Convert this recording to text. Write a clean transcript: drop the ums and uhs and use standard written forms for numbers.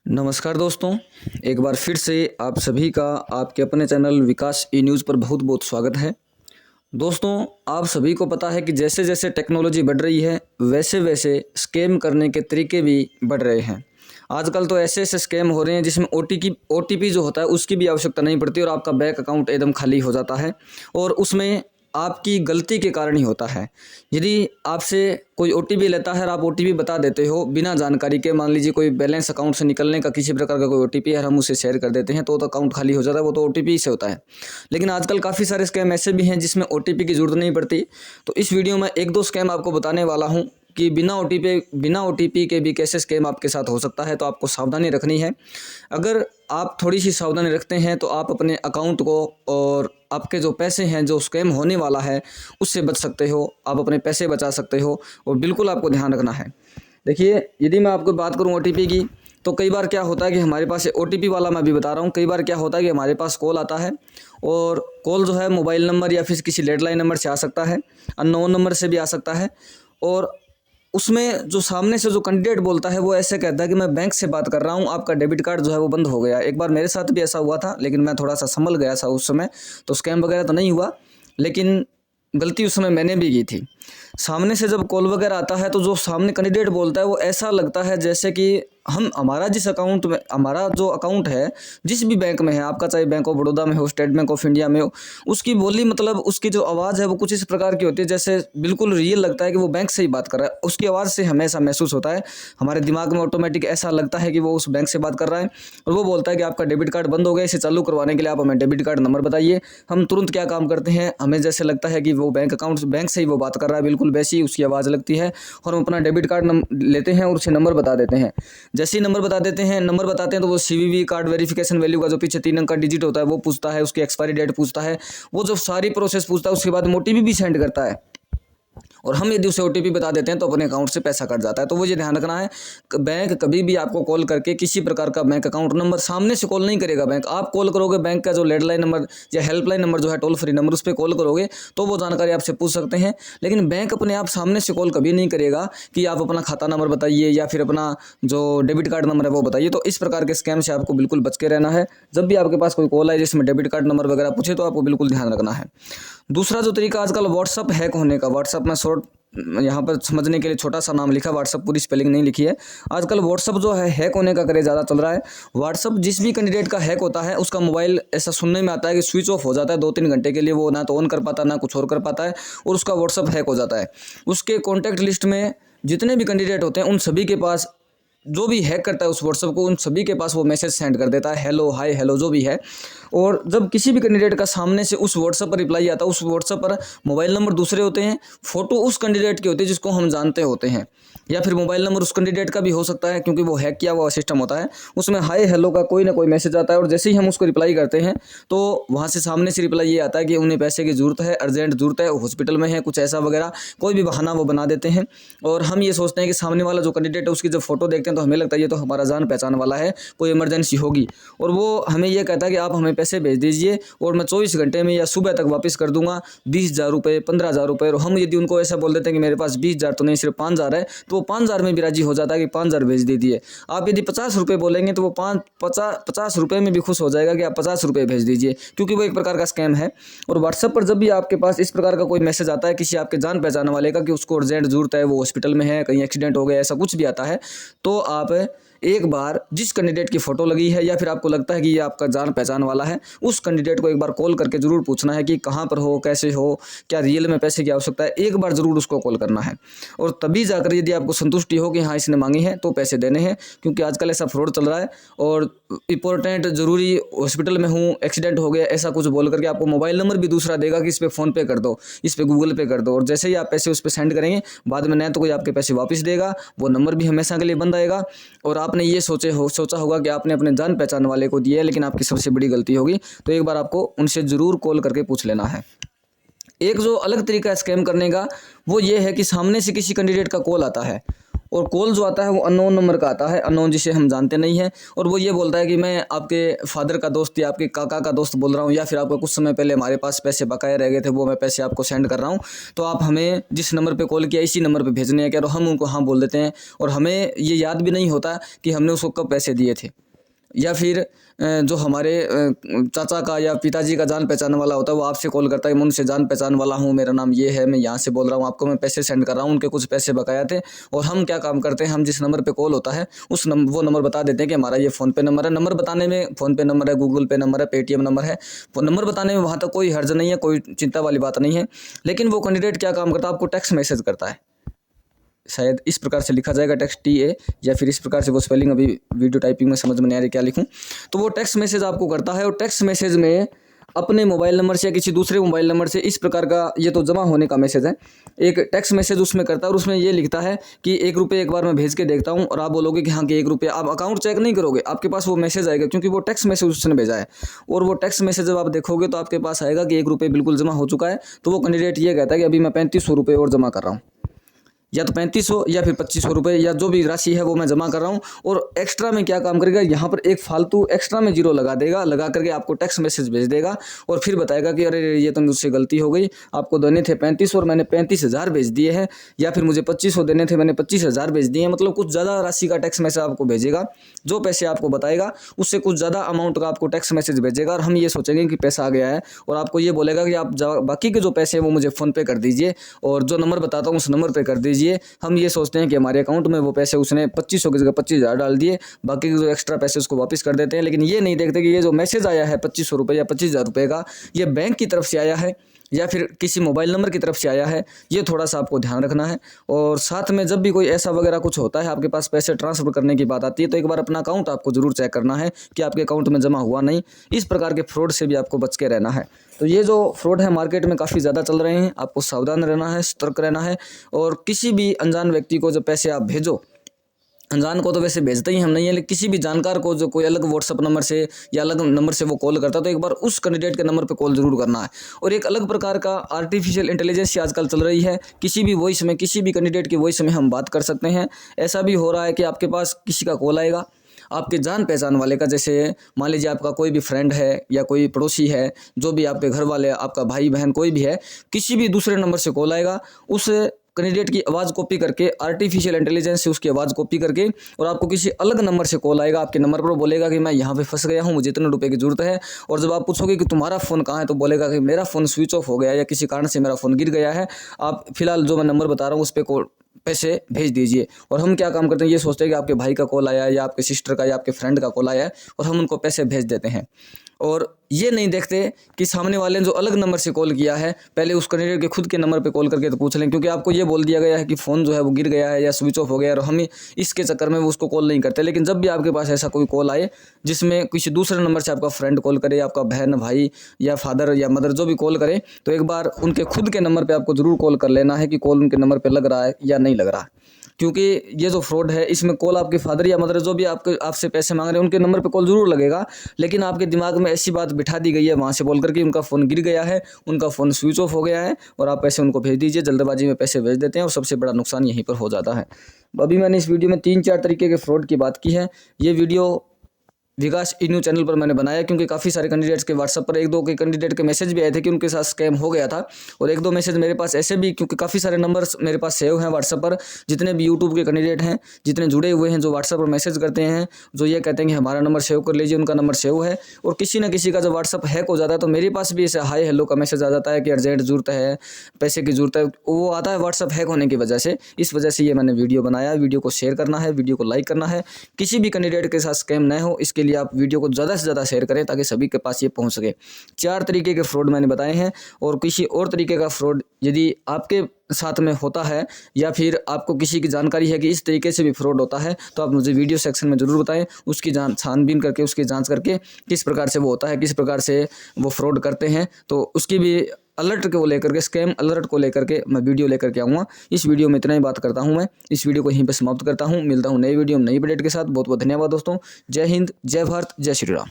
नमस्कार दोस्तों, एक बार फिर से आप सभी का आपके अपने चैनल विकास ई न्यूज़ पर बहुत बहुत स्वागत है। दोस्तों, आप सभी को पता है कि जैसे जैसे टेक्नोलॉजी बढ़ रही है वैसे वैसे स्कैम करने के तरीके भी बढ़ रहे हैं। आजकल तो ऐसे ऐसे स्कैम हो रहे हैं जिसमें ओटीपी जो होता है उसकी भी आवश्यकता नहीं पड़ती और आपका बैंक अकाउंट एकदम खाली हो जाता है और उसमें आपकी गलती के कारण ही होता है। यदि आपसे कोई ओटीपी लेता है और आप ओटीपी बता देते हो बिना जानकारी के, मान लीजिए कोई बैलेंस अकाउंट से निकलने का किसी प्रकार का कोई ओटीपी है, हम उसे शेयर कर देते हैं तो अकाउंट खाली हो जाता है। वो तो ओटीपी से होता है। लेकिन आजकल काफ़ी सारे स्कैम ऐसे भी हैं जिसमें ओटीपी की ज़रूरत नहीं पड़ती। तो इस वीडियो में एक दो स्कैम आपको बताने वाला हूँ कि बिना ओटीपी के भी कैसे स्कैम आपके साथ हो सकता है। तो आपको सावधानी रखनी है। अगर आप थोड़ी सी सावधानी रखते हैं तो आप अपने अकाउंट को और आपके जो पैसे हैं जो स्कैम होने वाला है उससे बच सकते हो। आप अपने पैसे बचा सकते हो और बिल्कुल आपको ध्यान रखना है। देखिए, यदि मैं आपको बात करूं ओटीपी की, तो कई बार क्या होता है कि हमारे पास ओटीपी वाला मैं भी बता रहा हूं, कई बार क्या होता है कि हमारे पास कॉल आता है और कॉल जो है मोबाइल नंबर या फिर किसी लैंडलाइन नंबर से आ सकता है, अननोन नंबर से भी आ सकता है। और उसमें जो सामने से जो कैंडिडेट बोलता है वो ऐसे कहता है कि मैं बैंक से बात कर रहा हूँ, आपका डेबिट कार्ड जो है वो बंद हो गया। एक बार मेरे साथ भी ऐसा हुआ था, लेकिन मैं थोड़ा सा संभल गया था उस समय, तो स्कैम वगैरह तो नहीं हुआ, लेकिन गलती उस समय मैंने भी की थी। सामने से जब कॉल वगैरह आता है तो जो सामने कैंडिडेट बोलता है वो ऐसा लगता है जैसे कि हमारा जिस अकाउंट में, हमारा जो अकाउंट है जिस भी बैंक में है आपका, चाहे बैंक ऑफ बड़ौदा में हो, स्टेट बैंक ऑफ इंडिया में हो, उसकी बोली मतलब उसकी जो आवाज़ है वो कुछ इस प्रकार की होती है जैसे बिल्कुल रियल लगता है कि वो बैंक से ही बात कर रहा है। उसकी आवाज़ से हमें ऐसा महसूस होता है, हमारे दिमाग में ऑटोमेटिक ऐसा लगता है कि वो उस बैंक से बात कर रहा है। और वो बोलता है कि आपका डेबिट कार्ड बंद हो गया, इसे चालू करवाने के लिए आप हमें डेबिट कार्ड नंबर बताइए। हम तुरंत क्या काम करते हैं, हमें जैसे लगता है कि वो बैंक से ही वो बात कर रहा है, बिल्कुल वैसी उसकी आवाज़ लगती है और हम अपना डेबिट कार्ड लेते हैं और उसे नंबर बता देते हैं। जैसे ही नंबर बताते हैं तो वो सीवीवी कार्ड वेरिफिकेशन वैल्यू का जो पीछे 3 अंक का डिजिट होता है वो पूछता है, उसकी एक्सपायरी डेट पूछता है, वो जो सारी प्रोसेस पूछता है उसके बाद ओटीपी भी सेंड करता है। और हम यदि उसे ओटीपी बता देते हैं तो अपने अकाउंट से पैसा कट जाता है। तो वो ये ध्यान रखना है, बैंक कभी भी आपको कॉल करके किसी प्रकार का बैंक अकाउंट नंबर सामने से कॉल नहीं करेगा। बैंक आप कॉल करोगे, बैंक का जो लैंडलाइन नंबर या हेल्पलाइन नंबर जो है टोल फ्री नंबर, उस पर कॉल करोगे तो वो जानकारी आपसे पूछ सकते हैं। लेकिन बैंक अपने आप सामने से कॉल कभी नहीं करेगा कि आप अपना खाता नंबर बताइए या फिर अपना जो डेबिट कार्ड नंबर है वो बताइए। तो इस प्रकार के स्कैम से आपको बिल्कुल बच के रहना है। जब भी आपके पास कोई कॉल आए जिसमें डेबिट कार्ड नंबर वगैरह पूछे तो आपको बिल्कुल ध्यान रखना है। दूसरा जो तरीका आजकल व्हाट्सअप हैक होने का, व्हाट्सअप में शॉर्ट यहाँ पर समझने के लिए छोटा सा नाम लिखा, व्हाट्सअप पूरी स्पेलिंग नहीं लिखी है। आजकल व्हाट्सअप जो है हैक होने का क्रेज ज़्यादा चल रहा है। व्हाट्सअप जिस भी कैंडिडेट का हैक होता है उसका मोबाइल ऐसा सुनने में आता है कि स्विच ऑफ हो जाता है 2-3 घंटे के लिए, वो ना तो ऑन कर पाता ना कुछ और कर पाता है और उसका व्हाट्सअप हैक हो जाता है। उसके कॉन्टैक्ट लिस्ट में जितने भी कैंडिडेट होते हैं उन सभी के पास, जो भी हैक करता है उस व्हाट्सअप को, उन सभी के पास वो मैसेज सेंड कर देता है, हेलो, हाय, हेलो जो भी है। और जब किसी भी कैंडिडेट का सामने से उस व्हाट्सअप पर रिप्लाई आता है, उस व्हाट्सअप पर मोबाइल नंबर दूसरे होते हैं, फोटो उस कैंडिडेट की होती है जिसको हम जानते होते हैं, या फिर मोबाइल नंबर उस कैंडिडेट का भी हो सकता है क्योंकि वो हैक किया हुआ सिस्टम होता है। उसमें हाय हेलो का कोई ना कोई मैसेज आता है और जैसे ही हम उसको रिप्लाई करते हैं तो वहाँ से सामने से रिप्लाई ये आता है कि उन्हें पैसे की ज़रूरत है, अर्जेंट ज़रूरत है, हॉस्पिटल में है, कुछ ऐसा वगैरह, कोई भी बहाना वो बना देते हैं। और हम ये सोचते हैं कि सामने वाला जो कैंडिडेट है उसकी जब फोटो देखते हैं तो हमें लगता है ये तो हमारा जान पहचान वाला है, कोई इमरजेंसी होगी, और वो हमें ये कहता है कि आप हमें पैसे भेज दीजिए और मैं 24 घंटे में या सुबह तक वापस कर दूंगा, 20,000 रुपये, 15,000 रुपये। और हम यदि उनको ऐसा बोल देते हैं कि मेरे पास 20,000 तो नहीं, सिर्फ 5,000 है, तो वो 5,000 में भी राजी हो जाता है कि 5,000 भेज दीजिए। आप यदि 50 रुपये बोलेंगे तो वो 50 रुपये में भी खुश हो जाएगा कि आप 50 रुपये भेज दीजिए, क्योंकि वो एक प्रकार का स्कैम है। और व्हाट्सएप पर जब भी आपके पास इस प्रकार का कोई मैसेज आता है किसी आपके जान पहचान वाले का कि उसको अर्जेंट ज़रूरत है, वो हॉस्पिटल में है, कहीं एक्सीडेंट हो गया, ऐसा कुछ भी आता है, तो आप एक बार जिस कैंडिडेट की फ़ोटो लगी है या फिर आपको लगता है कि ये आपका जान पहचान वाला है, उस कैंडिडेट को एक बार कॉल करके ज़रूर पूछना है कि कहाँ पर हो, कैसे हो, क्या रियल में पैसे की आवश्यकता है, एक बार ज़रूर उसको कॉल करना है। और तभी जाकर यदि आपको संतुष्टि हो कि हाँ इसने मांगी है तो पैसे देने हैं, क्योंकि आजकल ऐसा फ्रॉड चल रहा है। और इंपॉर्टेंट ज़रूरी हॉस्पिटल में हूँ, एक्सीडेंट हो गया, ऐसा कुछ बोल करके आपको मोबाइल नंबर भी दूसरा देगा कि इस पर फ़ोन पे कर दो, इस पर गूगल पे कर दो, और जैसे ही आप पैसे उस पर सेंड करेंगे बाद में न तो कोई आपके पैसे वापस देगा, वो नंबर भी हमेशा के लिए बंद आएगा। और आपने ये सोचा होगा कि आपने अपने जान पहचान वाले को दिया है, लेकिन आपकी सबसे बड़ी गलती होगी। तो एक बार आपको उनसे ज़रूर कॉल करके पूछ लेना है। एक जो अलग तरीका है स्कैम करने का वो ये है कि सामने से किसी कैंडिडेट का कॉल आता है और कॉल जो आता है वो अननोन नंबर का आता है, अननोन जिसे हम जानते नहीं हैं, और वो ये बोलता है कि मैं आपके फादर का दोस्त या आपके काका का दोस्त बोल रहा हूँ, या फिर आपका कुछ समय पहले हमारे पास पैसे बकाया रह गए थे, वो मैं पैसे आपको सेंड कर रहा हूँ, तो आप हमें जिस नंबर पे कॉल किया इसी नंबर पे भेजने हैं क्या। और हम उनको हाँ बोल देते हैं, और हमें ये याद भी नहीं होता कि हमने उसको कब पैसे दिए थे। या फिर जो हमारे चाचा का या पिताजी का जान पहचान वाला होता है, वो आपसे कॉल करता है, मैं उनसे जान पहचान वाला हूँ, मेरा नाम ये है, मैं यहाँ से बोल रहा हूँ, आपको मैं पैसे सेंड कर रहा हूँ, उनके कुछ पैसे बकाया थे। और हम क्या काम करते हैं, हम जिस नंबर पे कॉल होता है वो नंबर बता देते हैं कि हमारा ये फ़ोन पे नंबर है। नंबर बताने में फ़ोन पे नंबर है, गूगल पे नंबर है, पेटीएम नंबर है, नंबर बताने में वहाँ तक कोई हर्ज नहीं है, कोई चिंता वाली बात नहीं है। लेकिन वो कैंडिडेट क्या काम करता है, आपको टेक्स्ट मैसेज करता है, शायद इस प्रकार से लिखा जाएगा टेक्स्ट TA, या फिर इस प्रकार से, वो स्पेलिंग अभी वीडियो टाइपिंग में समझ में नहीं आ रही क्या लिखूं। तो वो टेक्स्ट मैसेज आपको करता है, और टेक्स्ट मैसेज में अपने मोबाइल नंबर से या किसी दूसरे मोबाइल नंबर से इस प्रकार का, ये तो जमा होने का मैसेज है, एक टेक्स्ट मैसेज उसमें करता है, और उसमें ये लिखता है कि 1 रुपये एक बार मैं भेज के देखता हूँ, और आप बोलोगे कि हाँ कि 1 रुपये, आप अकाउंट चेक नहीं करोगे, आपके पास वो मैसेज आएगा, क्योंकि वो टेक्स्ट मैसेज उसने भेजा है। और वो टेक्स्ट मैसेज जब आप देखोगे तो आपके पास आएगा कि 1 रुपये बिल्कुल जमा हो चुका है। तो वो कैंडिडेट ये कहता है कि अभी मैं 3500 रुपये और जमा कर रहा हूँ, या तो 3500 या फिर 2500 रुपये, या जो भी राशि है वो मैं जमा कर रहा हूँ। और एक्स्ट्रा में क्या काम करेगा, यहाँ पर एक फालतू एक्स्ट्रा में जीरो लगा देगा, लगा करके आपको टेक्स्ट मैसेज भेज देगा, और फिर बताएगा कि अरे ये तो मुझसे गलती हो गई, आपको देने थे 35 और मैंने 35,000 भेज दिए हैं, या फिर मुझे 2500 देने थे, मैंने 25,000 भेज दिए हैं। मतलब कुछ ज़्यादा राशि का टेक्स्ट मैसेज आपको भेजेगा, जो पैसे आपको बताएगा उससे कुछ ज़्यादा अमाउंट का आपको टेक्स्ट मैसेज भेजेगा, और हम ये सोचेंगे कि पैसा आ गया है, और आपको ये बोलेगा कि आप बाकी के जो पैसे हैं वो मुझे फ़ोन पे कर दीजिए, और जो नंबर बताता हूँ उस नंबर पर कर दीजिए। हम ये सोचते हैं कि हमारे अकाउंट में वो पैसे उसने 2500 की जगह 25,000 डाल दिए, बाकी के जो एक्स्ट्रा पैसे उसको वापस कर देते हैं। लेकिन ये नहीं देखते कि ये जो मैसेज आया है 2500 रुपये या 25,000 रुपये का, ये बैंक की तरफ से आया है या फिर किसी मोबाइल नंबर की तरफ से आया है, ये थोड़ा सा आपको ध्यान रखना है। और साथ में जब भी कोई ऐसा वगैरह कुछ होता है, आपके पास पैसे ट्रांसफ़र करने की बात आती है, तो एक बार अपना अकाउंट आपको ज़रूर चेक करना है कि आपके अकाउंट में जमा हुआ नहीं। इस प्रकार के फ्रॉड से भी आपको बच के रहना है। तो ये जो फ्रॉड है मार्केट में काफ़ी ज़्यादा चल रहे हैं, आपको सावधान रहना है, सतर्क रहना है। और किसी भी अनजान व्यक्ति को जो पैसे आप भेजो, अनजान को तो वैसे भेजते ही हम नहीं है, लेकिन किसी भी जानकार को जो कोई अलग व्हाट्सअप नंबर से या अलग नंबर से वो कॉल करता है, तो एक बार उस कैंडिडेट के नंबर पे कॉल जरूर करना है। और एक अलग प्रकार का आर्टिफिशियल इंटेलिजेंस आजकल चल रही है, किसी भी वॉइस में, किसी भी कैंडिडेट की वॉइस में हम बात कर सकते हैं। ऐसा भी हो रहा है कि आपके पास किसी का कॉल आएगा, आपके जान पहचान वाले का, जैसे मान लीजिए आपका कोई भी फ्रेंड है या कोई पड़ोसी है, जो भी आपके घर वाले, आपका भाई बहन कोई भी है, किसी भी दूसरे नंबर से कॉल आएगा, उस कैंडिडेट की आवाज़ कॉपी करके, आर्टिफिशियल इंटेलिजेंस से उसकी आवाज़ कॉपी करके, और आपको किसी अलग नंबर से कॉल आएगा, आपके नंबर पर बोलेगा कि मैं यहाँ पे फंस गया हूँ, मुझे इतने रुपए की ज़रूरत है। और जब आप पूछोगे कि तुम्हारा फ़ोन कहाँ है, तो बोलेगा कि मेरा फ़ोन स्विच ऑफ हो गया या किसी कारण से मेरा फ़ोन गिर गया है, आप फिलहाल जो मैं नंबर बता रहा हूँ उस पर पैसे भेज दीजिए। और हम क्या काम करते हैं, ये सोचते हैं कि आपके भाई का कॉल आया है या आपके सिस्टर का या आपके फ्रेंड का कॉल आया है, और हम उनको पैसे भेज देते हैं। और ये नहीं देखते कि सामने वाले ने जो अलग नंबर से कॉल किया है, पहले उस कैंडिडेट के खुद के नंबर पे कॉल करके तो पूछ लें, क्योंकि आपको ये बोल दिया गया है कि फ़ोन जो है वो गिर गया है या स्विच ऑफ हो गया है, और हम इसके चक्कर में वो उसको कॉल नहीं करते। लेकिन जब भी आपके पास ऐसा कोई कॉल आए जिसमें किसी दूसरे नंबर से आपका फ्रेंड कॉल करे, आपका बहन भाई या फादर या मदर जो भी कॉल करे, तो एक बार उनके खुद के नंबर पर आपको ज़रूर कॉल कर लेना है कि कॉल उनके नंबर पर लग रहा है या नहीं लग रहा है। क्योंकि ये जो फ्रॉड है, इसमें कॉल आपके फादर या मदर जो भी आपसे पैसे मांग रहे हैं उनके नंबर पे कॉल जरूर लगेगा, लेकिन आपके दिमाग में ऐसी बात बिठा दी गई है वहाँ से बोल करके उनका फ़ोन गिर गया है, उनका फ़ोन स्विच ऑफ हो गया है, और आप पैसे उनको भेज दीजिए, जल्दबाजी में पैसे भेज देते हैं, और सबसे बड़ा नुकसान यहीं पर हो जाता है। अभी मैंने इस वीडियो में 3-4 तरीके के फ्रॉड की बात की है। ये वीडियो विकास ई न्यूज़ चैनल पर मैंने बनाया क्योंकि काफ़ी सारे कैंडिडेट्स के व्हाट्सएप पर 1-2 के कैंडिडेट के मैसेज भी आए थे कि उनके साथ स्कैम हो गया था, और 1-2 मैसेज मेरे पास ऐसे भी, क्योंकि काफ़ी सारे नंबर्स मेरे पास सेव हैं व्हाट्सएप पर, जितने भी यूट्यूब के कैंडिडेट हैं, जितने जुड़े हुए हैं, जो व्हाट्सएप पर मैसेज करते हैं, जो ये कहते हैं कि हमारा नंबर सेव कर लीजिए, उनका नंबर सेव है। और किसी न किसी का जब व्हाट्सएप हैक हो जाता है तो मेरे पास भी ऐसे हाय हेलो का मैसेज आ जाता है कि अर्जेंट ज़रूरत है, पैसे की ज़रूरत है, वो आता है व्हाट्सएप हैक होने की वजह से। इस वजह से ये मैंने वीडियो बनाया। वीडियो को शेयर करना है, वीडियो को लाइक करना है, किसी भी कैंडिडेट के साथ स्कैम न हो, इसके लिए आप वीडियो को ज़्यादा से ज़्यादा शेयर करें ताकि सभी के पास ये पहुंच सके। 4 तरीके के फ्रॉड मैंने बताए हैं, और किसी और तरीके का फ्रॉड यदि आपके साथ में होता है या फिर आपको किसी की जानकारी है कि इस तरीके से भी फ्रॉड होता है, तो आप मुझे वीडियो सेक्शन में ज़रूर बताएं, उसकी छानबीन करके, उसकी जांच करके किस प्रकार से वो होता है, किस प्रकार से वो फ्रॉड करते हैं, तो उसकी भी अलर्ट को लेकर के, स्कैम अलर्ट को लेकर के मैं वीडियो लेकर के आऊँगा। इस वीडियो में इतना ही बात करता हूँ मैं, इस वीडियो को यहीं पर समाप्त करता हूँ। मिलता हूँ नई वीडियो में नई अपडेट के साथ। बहुत बहुत धन्यवाद दोस्तों। जय हिंद, जय भारत, जय श्री राम।